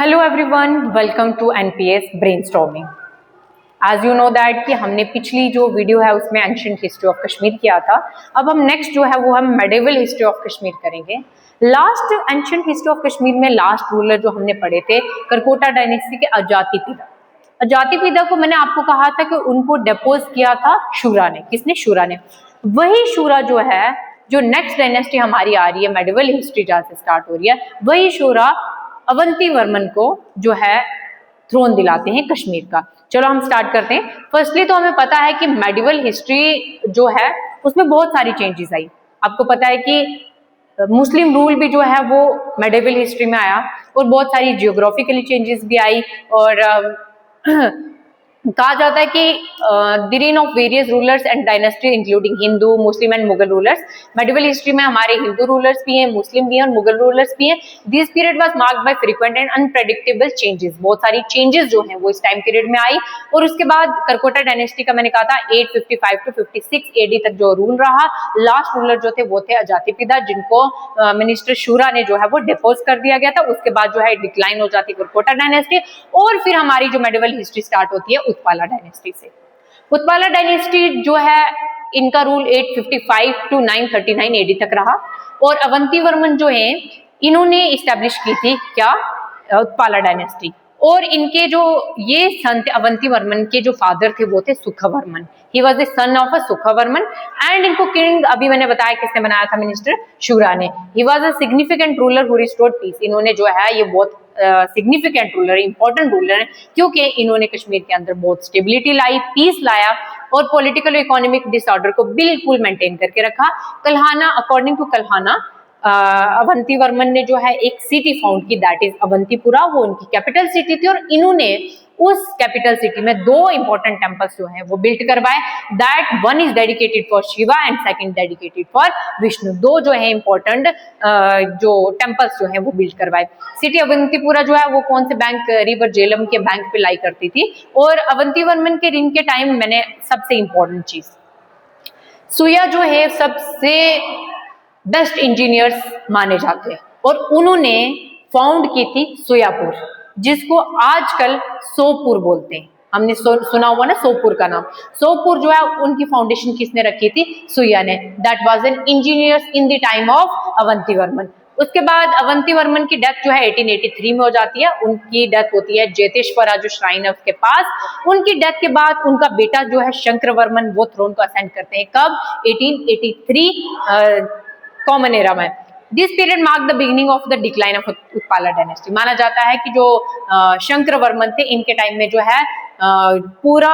Hello everyone, welcome to NPS brainstorming. As you know that कि हमने पिछली जो वीडियो है उसमें एंशिएंट हिस्ट्री ऑफ कश्मीर किया था। अब हम नेक्स्ट जो है वो हम मेडिवल हिस्ट्री ऑफ कश्मीर करेंगे। Last ancient history of Kashmir में लास्ट रूलर जो हमने पढ़े थे करकोटा डायनेस्टी के अजातिपिदा। अजातिपिदा को मैंने आपको कहा था कि उनको डेपोज किया था शूरा ने। किसने? शूरा ने। वही शूरा जो है, जो नेक्स्ट डायनेस्टी हमारी आ रही है, मेडिवल हिस्ट्री जहाँ से स्टार्ट हो रही है, वही शूरा अवंती वर्मन को जो है थ्रोन दिलाते हैं कश्मीर का। चलो हम स्टार्ट करते हैं। फर्स्टली तो हमें पता है कि मेडिवल हिस्ट्री जो है उसमें बहुत सारी चेंजेस आई। आपको पता है कि मुस्लिम रूल भी जो है वो मेडिवल हिस्ट्री में आया और बहुत सारी जियोग्राफिकली चेंजेस भी आई। और कहा जाता है कि the rain of various rulers and dynasty including Hindu, Muslim and Mughal rulers. Medieval history में हमारे हिंदू रूलर्स भी हैं, मुस्लिम भी हैं और मुगल रूलर्स भी हैं। This period was marked by frequent and unpredictable changes. बहुत सारी चेंजेस जो हैं वो इस टाइम पीरियड में आई। और उसके बाद करकोटा डायनेस्टी का मैंने कहा था 855 टू 56 एडी तक जो रूल रहा। लास्ट रूलर जो थे वो थे अजातिपिदा, जिनको मिनिस्टर शूरा ने जो है वो डिपोज कर दिया गया था। उसके बाद जो है डिक्लाइन हो जाती करकोटा डायनेस्टी और फिर हमारी जो मेडिवल हिस्ट्री स्टार्ट होती है उत्पाला डायनेस्टी से। उत्पाला डायनेस्टी जो है इनका रूल 855 टू 939 एडी तक रहा। और अवंती वर्मन जो है इन्होंने इस्टेब्लिश की थी क्या? उत्पाला डायनेस्टी। और इनके जो ये सन थे अवंती वर्मन के जो फादर थे वो थे Sukhavarman. He was the son of a Sukhavarman and इनको किंग अभी मैंने बताया किसने बनाया था? मिनिस्टर शूरा ने। He was a significant ruler who restored peace. इन्होंने जो है ये बहुत सिग्निफिकेंट रूलर, इंपॉर्टेंट रूलर है क्योंकि इन्होंने कश्मीर के अंदर बहुत स्टेबिलिटी लाई, पीस लाया और पॉलिटिकल इकोनॉमिक डिसऑर्डर को बिल्कुल मेंटेन करके रखा। कल्हाना, अकॉर्डिंग टू कल्हाना, अवंती वर्मन ने जो है एक सिटी फाउंड की, दैट इज अवंतीपुरा। वो उनकी कैपिटल सिटी थी और इन्होंने उस कैपिटल सिटी में दो इंपॉर्टेंट टेंपल्स जो है वो बिल्ड करवाए। That one is dedicated for Shiva and second dedicated for Vishnu. दो जो है इंपॉर्टेंट जो टेंपल्स जो है वो बिल्ड करवाए। सिटी अवंतीपुरा जो है वो कौन से बैंक? रिवर झेलम के बैंक पे लाई करती थी। और अवंती वर्मन के रिंग के टाइम मैंने सबसे इंपॉर्टेंट चीज, सुया जो है सबसे बेस्ट इंजीनियर्स माने जाते हैं और उन्होंने फाउंड की थी सुयापुर, जिसको आजकल सोपुर बोलते हैं। हमने सुना हुआ ना सोपुर का नाम। सोपुर जो है उनकी फाउंडेशन किसने रखी थी? सुया ने। That was an engineers in the time of Avanti Varman. उसके बाद अवंती वर्मन की डेथ जो है 1883 में हो जाती है। उनकी डेथ होती है जेतेश्वरा जो श्राइन है उसके पास। उनकी डेथ के बाद उनका बेटा जो है शंकर वर्मन वो थ्रोन को असेंड करते हैं। कब? 1883 कॉमन एरा में। This period mark the beginning of the decline of Utpala dynasty. माना जाता है कि जो शंकर वर्मन थे इनके टाइम में जो है पूरा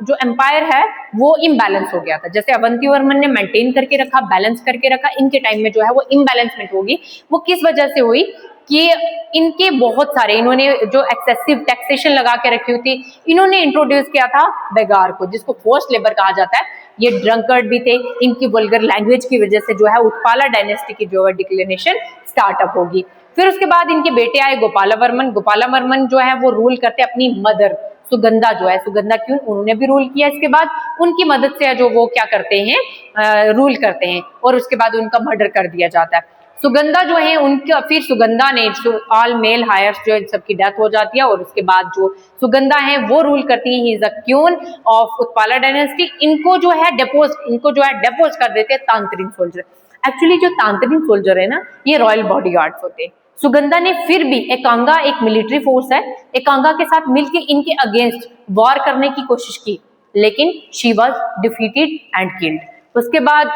जो एम्पायर है वो इम्बैलेंस हो गया था। जैसे अवंती वर्मन ने मेंटेन करके रखा, बैलेंस करके रखा, इनके टाइम में जो है वो इम्बैलेंसमेंट होगी। वो किस वजह से हुई कि इनके बहुत सारे, इन्होंने जो एक्सेसिव टैक्सेशन लगा के रखी हुई थी, इन्होंने इंट्रोड्यूस किया था बेगार को, जिसको फोर्स्ड लेबर कहा जाता है। ये ड्रंकर्ड भी थे। इनकी वल्गर लैंग्वेज की वजह से जो है उत्पाला डायनेस्टी की जो है डिक्लिनेशन स्टार्टअप होगी। फिर उसके बाद इनके बेटे आए गोपाला वर्मन। गोपाला वर्मन जो है वो रूल करते अपनी मदर सुगंधा जो है, सुगंधा क्यों, उन्होंने भी रूल किया। इसके बाद उनकी मदद से जो वो क्या करते हैं, रूल करते हैं और उसके बाद उनका मर्डर कर दिया जाता है। सुगंधा जो है उनका, फिर सुगंधा ने ऑल मेल हायर्स जो सबकी डेथ हो जाती है और उसके बाद जो सुगंधा है वो रूल करती है। He is a queen of Utpala dynasty. इनको जो है डेपोज कर देते हैं तांत्रिक सोल्जर। एक्चुअली जो तांत्रिक सोल्जर है ना, ये रॉयल बॉडीगार्ड्स होते हैं। सुगंधा ने फिर भी, एकांगा एक मिलिट्री फोर्स है, एकांगा के साथ मिलकर इनके अगेंस्ट वॉर करने की कोशिश की, लेकिन she was defeated and killed. उसके बाद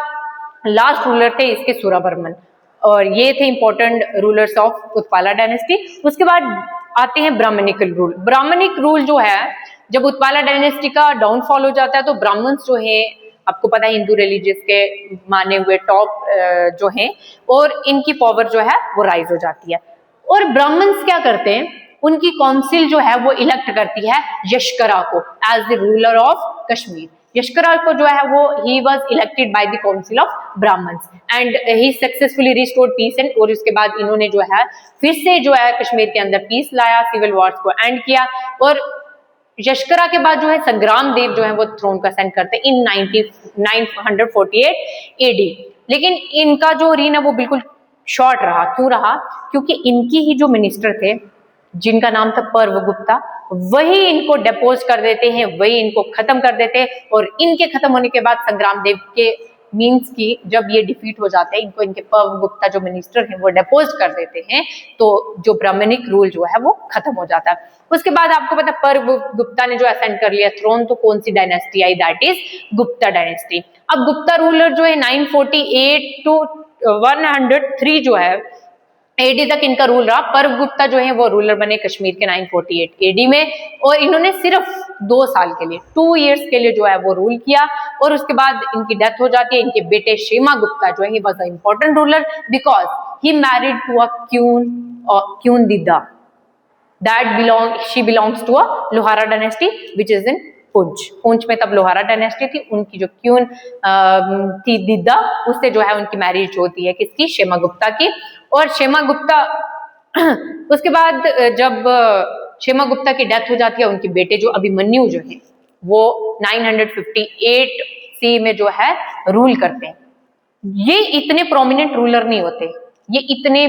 लास्ट रूलर थे इसके सुरावर्मन और ये थे important rulers of Utpala dynasty. उसके बाद आते हैं ब्राह्मणिकल रूल। ब्राह्मणिक रूल जो है, जब उत्पाला डायनेस्टी का डाउनफॉल हो जाता है तो ब्राह्मण्स जो है, आपको पता है हिंदू रिलीजियस के माने हुए टॉप जो हैं, और इनकी पावर जो है वो राइज हो जाती है। और ब्राह्मण्स क्या करते हैं, उनकी काउंसिल जो है वो इलेक्ट करती है यशकरा को as the ruler of Kashmir. Yashkara को जो है वो he was elected by the council of brahmins and he successfully restored peace and. और उसके बाद इन्होंने जो है फिर से जो है कश्मीर के अंदर पीस लाया, सिविल वॉर्स को एंड किया। और यशकरा के बाद जो है संग्राम देव जो है वो थ्रोन का असेंड करते हैं इन 948 एडी। लेकिन इनका जो रीन है वो बिल्कुल शॉर्ट रहा। क्यों रहा? क्योंकि इनकी ही जो मिनिस्टर थे जिनका नाम था पर्व गुप्ता, वही इनको डेपोज कर देते हैं, वही इनको खत्म कर देते हैं। और इनके खत्म होने के बाद संग्राम देव के मीन्स की जब ये डिफीट हो जाते हैं, इनको इनके पर्व गुप्ता जो मिनिस्टर हैं वो डेपोज कर देते हैं, तो जो ब्राह्मणिक रूल जो है वो खत्म हो जाता है। उसके बाद आपको पता पर्व गुप्ता ने जो असेंड कर लिया थ्रोन, तो कौन सी डायनेस्टी आई, दैट इज गुप्ता डायनेस्टी। अब गुप्ता रूलर जो है 948 टू 103 जो है एडी तक इनका रूल रहा। पर्व गुप्ता जो है वो रूलर बने कश्मीर के 948 एडी में, और इन्होंने सिर्फ 2 साल के लिए 2 इयर्स के लिए जो है वो रूल किया, और उसके बाद इनकी डेथ हो जाती है। इनके बेटे शेमा गुप्ता जो है he was a important ruler because he married to a queen Didda that she belongs to a Lohara dynasty which is in Poonch में तब लोहारा डायनेस्टी थी। उनकी जो क्यून थी दिद्दा, उससे जो है उनकी मैरिज होती है किसकी, शेमा गुप्ता की। और शेमा गुप्ता उसके बाद जब शेमा गुप्ता की डेथ हो जाती है, उनके बेटे जो अभिमन्यु जो है वो 958 सी में जो है रूल करते हैं। ये इतने प्रोमिनेंट रूलर नहीं होते, ये इतने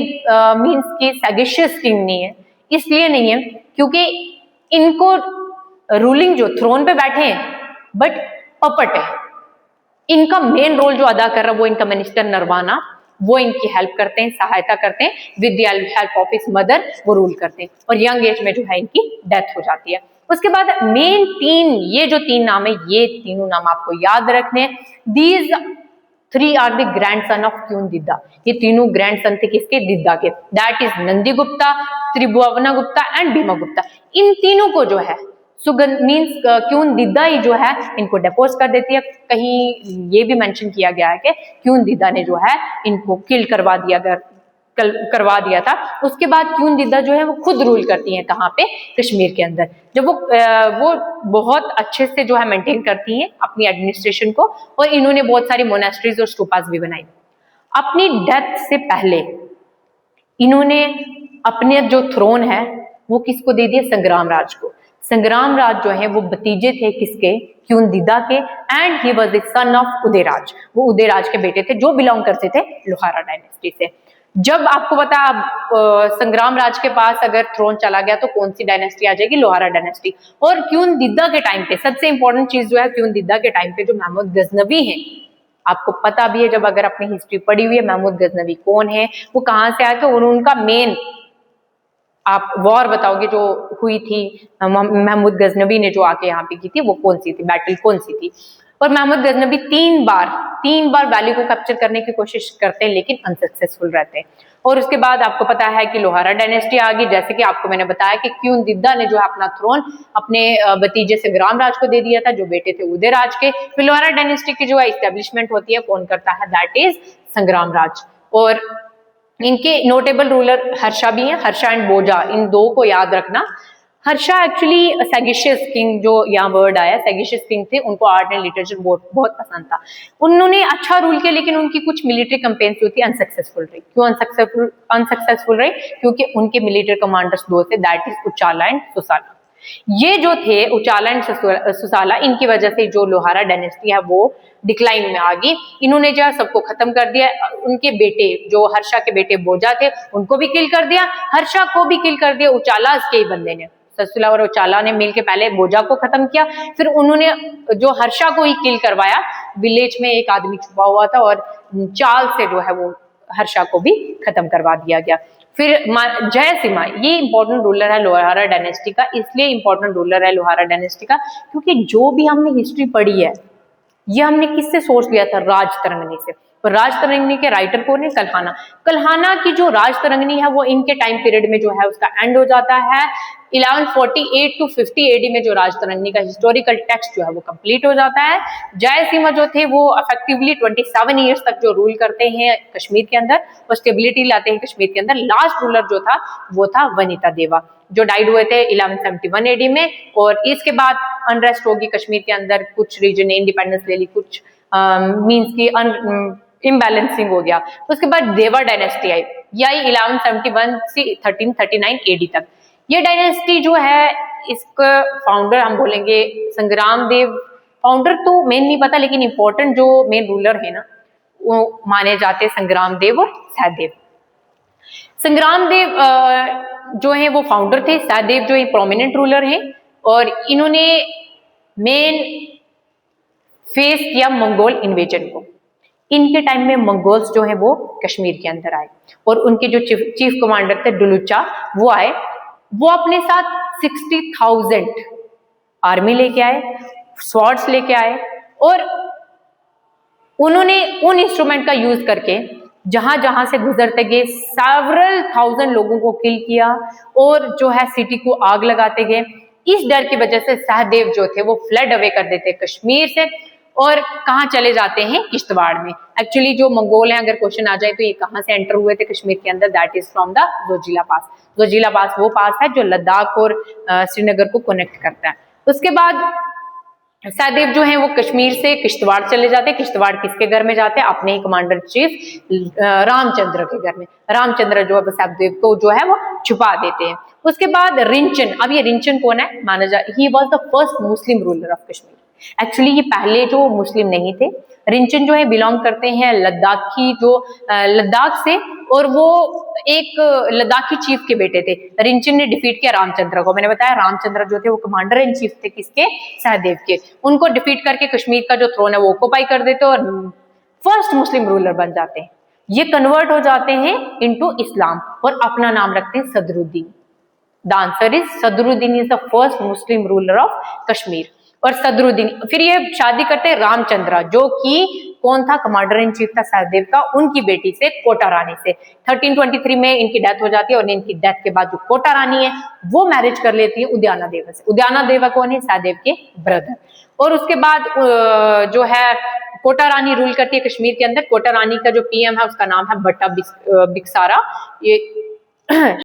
मींस की सैगिशियस किंग नहीं है। इसलिए नहीं है क्योंकि इनको रूलिंग जो थ्रोन पे बैठे हैं बट पपट है। इनका मेन रोल जो अदा कर रहा है वो इनका मिनिस्टर नरवाना, वो इनकी हेल्प करते हैं, सहायता करते हैं, with the help of his mother वो रूल करते हैं, और यंग एज में जो है इनकी डेथ हो जाती है। उसके बाद मेन 3 ये जो 3 नाम है, ये तीनों नाम आपको याद रखने। These 3 are the grandson of queen Didda. ये तीनों ग्रैंड सन थे किसके, दिद्दा के। That is Nandi Gupta, Tribhuvana Gupta and Bhima Gupta. इन तीनों को जो है सुगंध मीन्स क्यून दिद्दा ही जो है इनको डेपोज कर देती है। कहीं ये भी मेंशन किया गया है कि क्यून दिद्दा ने जो है इनको किल करवा दिया था। उसके बाद क्यून दिद्दा जो है वो खुद रूल करती हैं कहाँ पे, कश्मीर के अंदर। जब वो बहुत अच्छे से जो है मेंटेन करती हैं अपनी एडमिनिस्ट्रेशन को, और इन्होंने बहुत सारी मोनेस्ट्रीज और स्टूपास भी बनाई। अपनी डेथ से पहले इन्होंने अपने जो थ्रोन है वो किसको दे दिया, संग्राम राज को। संग्राम राज जो है वो भतीजे थे किसके, क्यून दिद्दा के, and he was the son of Udayraj. वो उदयराज के बेटे थे जो बिलोंग करते थे लोहारा डायनेस्टी से। जब आपको पता संग्राम राज के पास अगर थ्रोन चला गया तो कौन सी डायनेस्टी आ जाएगी, लोहारा डायनेस्टी। और क्यून दिद्दा के टाइम पे सबसे इंपॉर्टेंट चीज जो है, क्यून दिद्दा के टाइम पे जो महमूद गजनवी है, आपको पता भी है जब अगर अपनी हिस्ट्री पढ़ी हुई है महमूद गजनवी कौन है, वो कहाँ से आए थे, और उनका मेन आप वॉर बताओगे जो हुई थी महमूद गजनबी ने जो आके यहाँ पे की थी, वो कौन सी थी, बैटल कौन सी थी। और महमूद गजनबी 3 बार वैली को कैप्चर करने की कोशिश करते हैं लेकिन अनसक्सेसफुल रहते हैं। और उसके बाद आपको पता है कि लोहारा डायनेस्टी आ गई। जैसे कि आपको मैंने बताया कि क्यून दिद्दा ने जो है अपना थ्रोन अपने भतीजे संग्राम राज को दे दिया था जो बेटे थे उदयराज के। फिर लोहारा डायनेस्टी की जो है इस्टेब्लिशमेंट होती है, कौन करता है, दैट इज संग्राम राज। और इनके नोटेबल रूलर हर्षा भी हैं, हर्षा एंड बोजा, इन 2 को याद रखना। हर्षा एक्चुअली सैगिशियस किंग, जो यहाँ वर्ड आया सैगिशियस किंग थे, उनको आर्ट एंड लिटरेचर बहुत पसंद था। उन्होंने अच्छा रूल किया लेकिन उनकी कुछ मिलिट्री कैंपेन्स जो थी अनसक्सेसफुल रही। क्यों अनसक्सेसफुल रही, क्योंकि उनके मिलिट्री कमांडर्स 2 थे, दैट इज उचाला एंड सुसाला। ये जो थे उचाला एंड सुसाला, इनकी वजह से जो लोहारा डायनेस्टी है वो डिक्लाइन में आ गई। इन्होंने जो है सबको खत्म कर दिया। उनके बेटे जो हर्षा के बेटे बोजा थे उनको भी किल कर दिया, हर्षा को भी किल कर दिया उचाला के ही बंदे ने। ससुला और उचाला ने मिलकर पहले बोजा को खत्म किया, फिर उन्होंने जो हर्षा को ही किल करवाया। विलेज में एक आदमी छुपा हुआ था और चाल से जो है वो हर्षा को भी खत्म करवा दिया गया। फिर जयसिम्हा, ये इंपॉर्टेंट रूलर है लोहारा डायनेस्टी का। इसलिए इंपॉर्टेंट रूलर है लोहारा डायनेस्टी का क्योंकि जो भी हमने हिस्ट्री पढ़ी है ये हमने किससे सोर्स लिया था, राजतरंगिणी से। तो राजतरंगिणी के राइटर कौन है, कल्हाना। कल्हाना की जो राजतरंगिणी है वो इनके टाइम पीरियड में जो है उसका एंड हो जाता है। 1148 टू 50 एडी में जो राजतरंगिणी का हिस्टोरिकल टेक्स्ट जो है वो कंप्लीट हो जाता है। जयसिम्हा जो थे वो इफेक्टिवली 27 ईयर्स तक जो रूल करते हैं कश्मीर के अंदर, वो स्टेबिलिटी लाते हैं कश्मीर के अंदर। लास्ट रूलर जो था वो था वनिता देवा, जो डाइड हुए थे 1171 एडी में। और इसके बाद अनरेस्ट होगी कश्मीर के अंदर, कुछ रीजन ने इंडिपेंडेंस ले ली, कुछ मींस की इम्बैलेंसिंग हो गया। उसके बाद देवा डायनेस्टी आई, यही 1171 से 1339 एडी तक। ये डायनेस्टी जो है इसका फाउंडर हम बोलेंगे संग्राम देव। फाउंडर तो मेन नहीं पता लेकिन इंपॉर्टेंट जो मेन रूलर है ना वो माने जाते संग्राम देव और सहदेव। संग्राम देव जो है वो फाउंडर थे, सहदेव जो एक प्रोमिनेंट रूलर हैं और इन्होंने मेन फेस किया मंगोल इन्वेजन को। इनके टाइम में मंगोल्स जो है वो कश्मीर के अंदर आए और उनके जो चीफ कमांडर थे डुलुचा वो आए। वो अपने साथ 60,000 आर्मी लेके आए, स्वॉर्ड्स लेके आए और उन्होंने उन इंस्ट्रूमेंट का यूज करके जहां जहां से गुजरते गए सेवरल थाउजेंड लोगों को किल किया और जो है सिटी को आग लगाते गए। इस डर की वजह से सहदेव जो थे वो फ्लड अवे कर देते कश्मीर से और कहाँ चले जाते हैं, किश्तवाड़ में। एक्चुअली जो मंगोल हैं, अगर क्वेश्चन आ जाए तो ये कहाँ से एंटर हुए थे कश्मीर के अंदर, that is from the Zojila pass. Zojila pass वो पास है जो लद्दाख और श्रीनगर को कनेक्ट करता है। उसके बाद सहदेव जो है वो कश्मीर से किश्तवाड़ चले जाते हैं। किश्तवाड़ किसके घर में जाते हैं, अपने ही कमांडर चीफ रामचंद्र के घर में। रामचंद्र जो है सहदेव को जो है वो छुपा देते हैं। उसके बाद रिंचन, अब ये रिंचन कौन है, माना जाए ही was the first Muslim ruler of Kashmir. Actually ये पहले जो मुस्लिम नहीं थे। रिंचन जो है बिलोंग करते हैं लद्दाखी जो लद्दाख से और वो एक लद्दाखी चीफ के बेटे थे। रिंचन ने डिफीट किया रामचंद्र को। मैंने बताया रामचंद्र जो थे वो कमांडर इन चीफ थे किसके, सहदेव के। उनको डिफीट करके कश्मीर का जो थ्रोन है वो ऑक्युपाई कर देते और फर्स्ट मुस्लिम रूलर बन जाते हैं। ये कन्वर्ट हो जाते हैं इनटू इस्लाम और अपना नाम रखते हैं Sadruddin. The answer is Sadruddin is the first Muslim ruler of Kashmir. और सदरुद्दीन फिर ये शादी करते हैं रामचंद्र जो कि कौन था, कमांडर इन चीफ था सहदेव का, उनकी बेटी से, कोटा रानी से। 1323 में इनकी डेथ हो जाती है और इनकी डेथ के बाद जो कोटा रानी है वो मैरिज कर लेती है उद्याना देवा से। उद्याना देवा कौन है, सहदेव के ब्रदर। और उसके बाद जो है कोटा रानी रूल करती है कश्मीर के अंदर। कोटा रानी का जो पीएम है उसका नाम है भट्टा बिक्सारा। ये